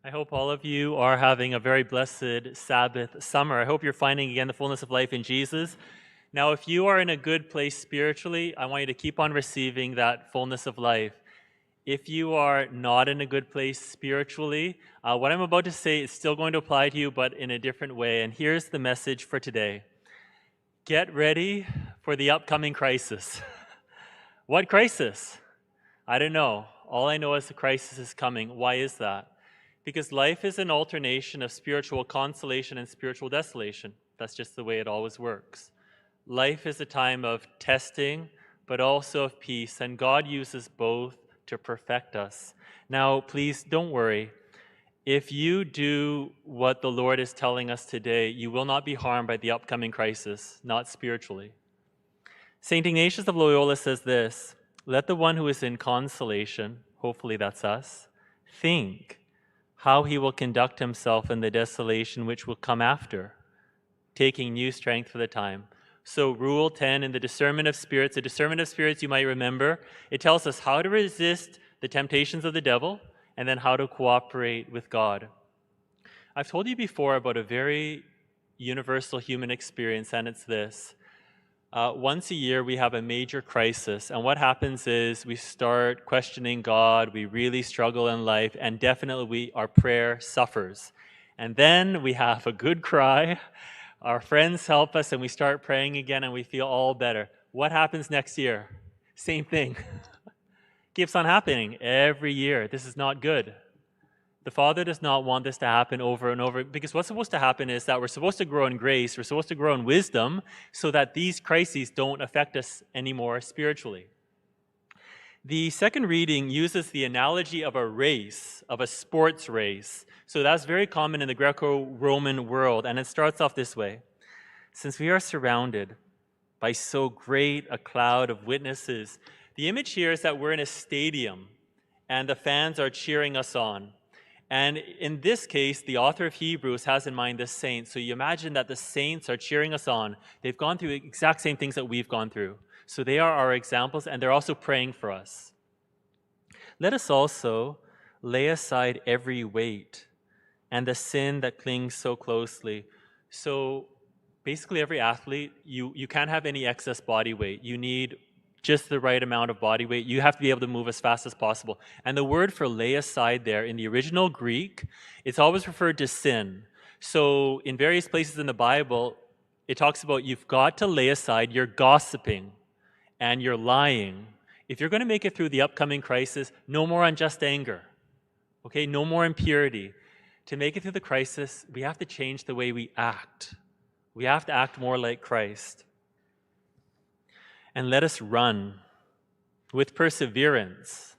I hope all of you are having a very blessed Sabbath summer. I hope you're finding again the fullness of life in Jesus. Now, if you are in a good place spiritually, I want you to keep on receiving that fullness of life. If you are not in a good place spiritually, what I'm about to say is still going to apply to you, but in a different way. And here's the message for today: get ready for the upcoming crisis. What crisis? I don't know. All I know is the crisis is coming. Why is that? Because life is an alternation of spiritual consolation and spiritual desolation. That's just the way it always works. Life is a time of testing, but also of peace, and God uses both to perfect us. Now, please don't worry. If you do what the Lord is telling us today, you will not be harmed by the upcoming crisis, not spiritually. St. Ignatius of Loyola says this: let the one who is in consolation, hopefully that's us, think how he will conduct himself in the desolation which will come after, taking new strength for the time. So Rule 10 in the discernment of spirits, you might remember, it tells us how to resist the temptations of the devil and then how to cooperate with God. I've told you before about a very universal human experience, and it's this. Once a year, we have a major crisis, and what happens is we start questioning God, we really struggle in life, and definitely our prayer suffers. And then we have a good cry, our friends help us, and we start praying again, and we feel all better. What happens next year? Same thing. Keeps on happening every year. This is not good. The Father does not want this to happen over and over, because what's supposed to happen is that we're supposed to grow in grace, we're supposed to grow in wisdom, so that these crises don't affect us anymore spiritually. The second reading uses the analogy of a race, of a sports race. So that's very common in the Greco-Roman world, and it starts off this way. Since we are surrounded by so great a cloud of witnesses, the image here is that we're in a stadium, and the fans are cheering us on. And in this case, the author of Hebrews has in mind the saints. So you imagine that the saints are cheering us on. They've gone through the exact same things that we've gone through. So they are our examples, and they're also praying for us. Let us also lay aside every weight and the sin that clings so closely. So basically, every athlete, you can't have any excess body weight. You need just the right amount of body weight. You have to be able to move as fast as possible. And the word for lay aside there in the original Greek, it's always referred to sin. So in various places in the Bible, it talks about you've got to lay aside your gossiping and your lying. If you're going to make it through the upcoming crisis, no more unjust anger. Okay, no more impurity. To make it through the crisis, we have to change the way we act. We have to act more like Christ. And let us run with perseverance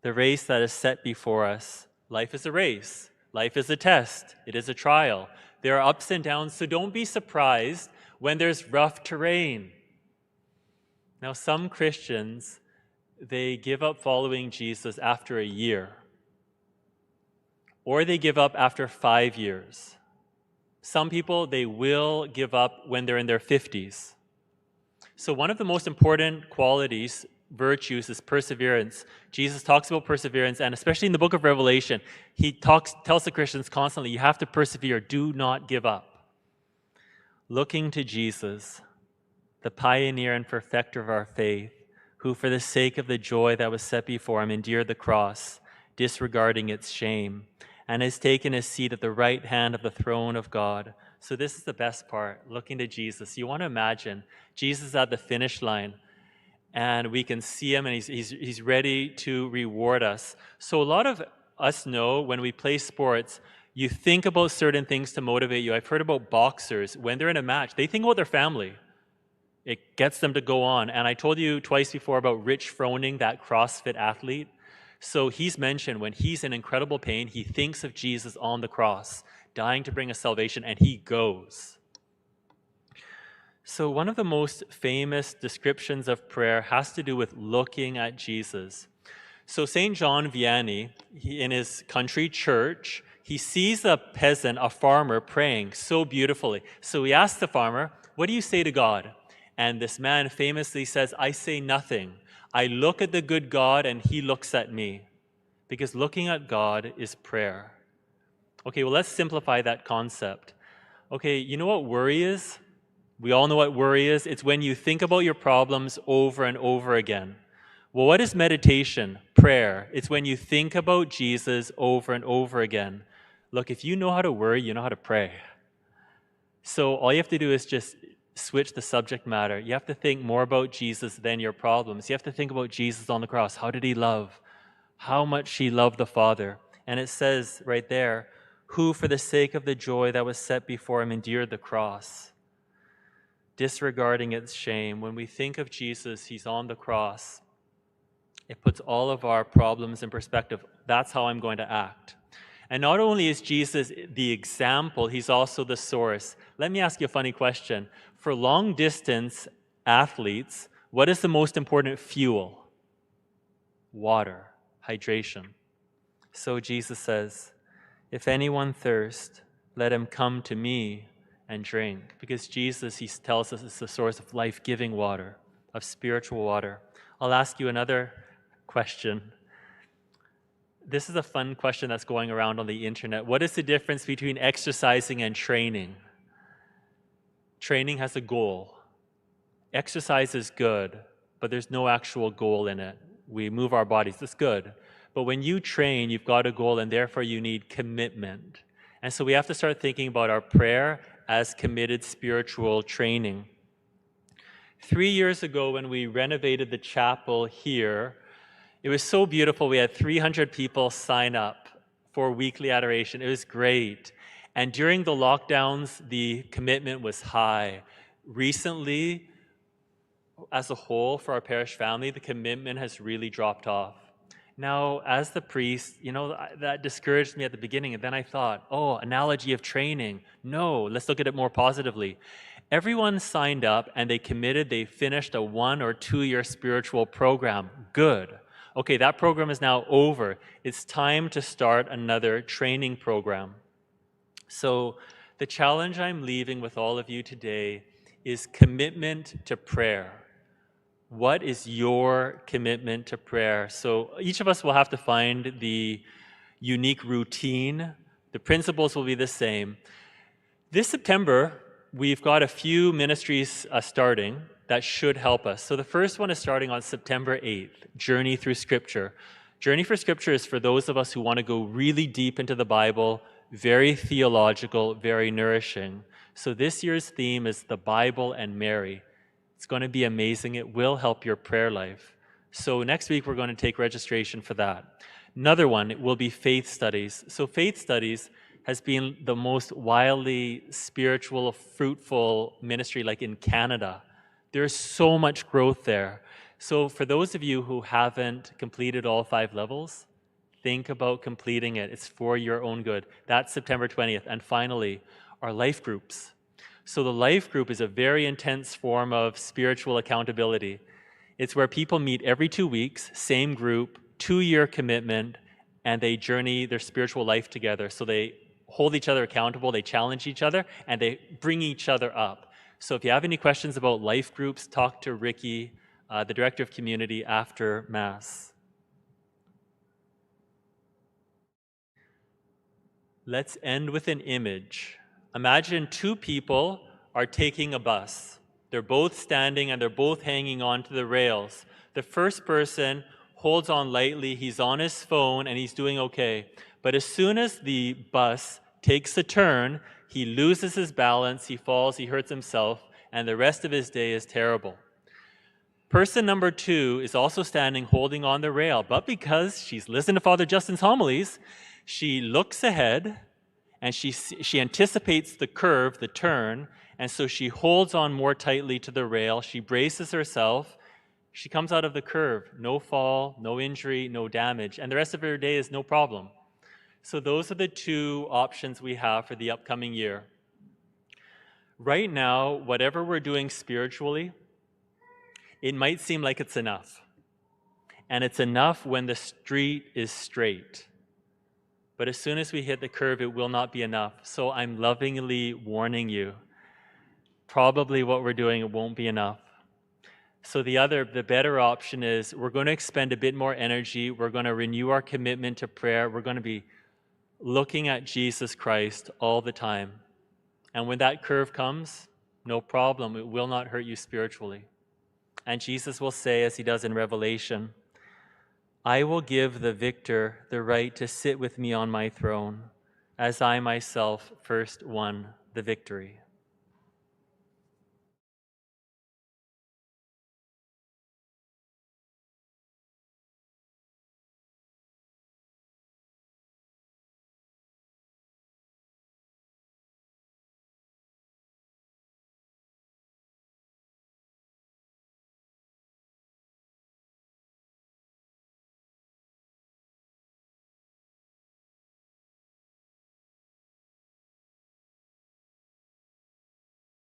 the race that is set before us. Life is a race. Life is a test. It is a trial. There are ups and downs, so don't be surprised when there's rough terrain. Now, some Christians, they give up following Jesus after a year, or they give up after 5 years. Some people, they will give up when they're in their 50s. So one of the most important qualities, virtues, is perseverance. Jesus talks about perseverance, and especially in the book of Revelation, he tells the Christians constantly, you have to persevere, do not give up. Looking to Jesus, the pioneer and perfecter of our faith, who for the sake of the joy that was set before him endured the cross, disregarding its shame, and has taken his seat at the right hand of the throne of God. So this is the best part, looking to Jesus. You want to imagine Jesus at the finish line, and we can see him, and he's ready to reward us. So a lot of us know when we play sports, you think about certain things to motivate you. I've heard about boxers, when they're in a match, they think about their family. It gets them to go on. And I told you twice before about Rich Froning, that CrossFit athlete. So he's mentioned when he's in incredible pain, he thinks of Jesus on the cross, dying to bring us salvation, and he goes. So one of the most famous descriptions of prayer has to do with looking at Jesus. So St. John Vianney, in his country church, he sees a peasant, a farmer, praying so beautifully. So he asks the farmer, what do you say to God? And this man famously says, I say nothing. I look at the good God and he looks at me. Because looking at God is prayer. Okay, well, let's simplify that concept. Okay, you know what worry is? We all know what worry is. It's when you think about your problems over and over again. Well, what is meditation? Prayer. It's when you think about Jesus over and over again. Look, if you know how to worry, you know how to pray. So all you have to do is just switch the subject matter. You have to think more about Jesus than your problems. You have to think about Jesus on the cross. How did he love? How much he loved the Father. And it says right there, who for the sake of the joy that was set before him endured the cross, disregarding its shame. When we think of Jesus, he's on the cross. It puts all of our problems in perspective. That's how I'm going to act. And not only is Jesus the example, he's also the source. Let me ask you a funny question. For long distance athletes, what is the most important fuel? Water, hydration. So Jesus says, if anyone thirst, let him come to me and drink. Because Jesus, he tells us, is the source of life-giving water, of spiritual water. I'll ask you another question. This is a fun question that's going around on the internet. What is the difference between exercising and training? Training has a goal. Exercise is good, but there's no actual goal in it. We move our bodies, that's good. But when you train, you've got a goal, and therefore you need commitment. And so we have to start thinking about our prayer as committed spiritual training. 3 years ago, when we renovated the chapel here, it was so beautiful. We had 300 people sign up for weekly adoration. It was great. And during the lockdowns, the commitment was high. Recently, as a whole, for our parish family, the commitment has really dropped off. Now, as the priest, that discouraged me at the beginning. And then I thought, analogy of training. No, let's look at it more positively. Everyone signed up and they committed. They finished a 1 or 2 year spiritual program. Good. Okay, that program is now over. It's time to start another training program. So the challenge I'm leaving with all of you today is commitment to prayer. What is your commitment to prayer? So each of us will have to find the unique routine. The principles will be the same. This September, we've got a few ministries starting that should help us. So the first one is starting on September 8th, Journey Through Scripture. Journey for Scripture is for those of us who want to go really deep into the Bible, very theological, very nourishing. So this year's theme is the Bible and Mary. It's going to be amazing. It will help your prayer life. So next week, we're going to take registration for that. Another one will be faith studies. So faith studies has been the most wildly spiritual, fruitful ministry like in Canada. There's so much growth there. So for those of you who haven't completed all 5 levels, think about completing it. It's for your own good. That's September 20th. And finally, our life groups. So the life group is a very intense form of spiritual accountability. It's where people meet every 2 weeks, same group, 2-year commitment, and they journey their spiritual life together. So they hold each other accountable, they challenge each other, and they bring each other up. So if you have any questions about life groups, talk to Ricky, the Director of Community, after Mass. Let's end with an image. Imagine 2 people are taking a bus. They're both standing and they're both hanging on to the rails. The first person holds on lightly, he's on his phone and he's doing okay. But as soon as the bus takes a turn, he loses his balance, he falls, he hurts himself, and the rest of his day is terrible. Person number 2 is also standing holding on the rail, but because she's listened to Father Justin's homilies, she looks ahead and she anticipates the curve, the turn, and so she holds on more tightly to the rail. She braces herself. She comes out of the curve. No fall, no injury, no damage, and the rest of her day is no problem. So those are the 2 options we have for the upcoming year. Right now, whatever we're doing spiritually, it might seem like it's enough. And it's enough when the street is straight. But as soon as we hit the curve, it will not be enough. So I'm lovingly warning you, probably what we're doing, it won't be enough. So the better option is we're going to expend a bit more energy. We're going to renew our commitment to prayer. We're going to be looking at Jesus Christ all the time. And when that curve comes, no problem, it will not hurt you spiritually. And Jesus will say, as he does in Revelation, I will give the victor the right to sit with me on my throne, as I myself first won the victory.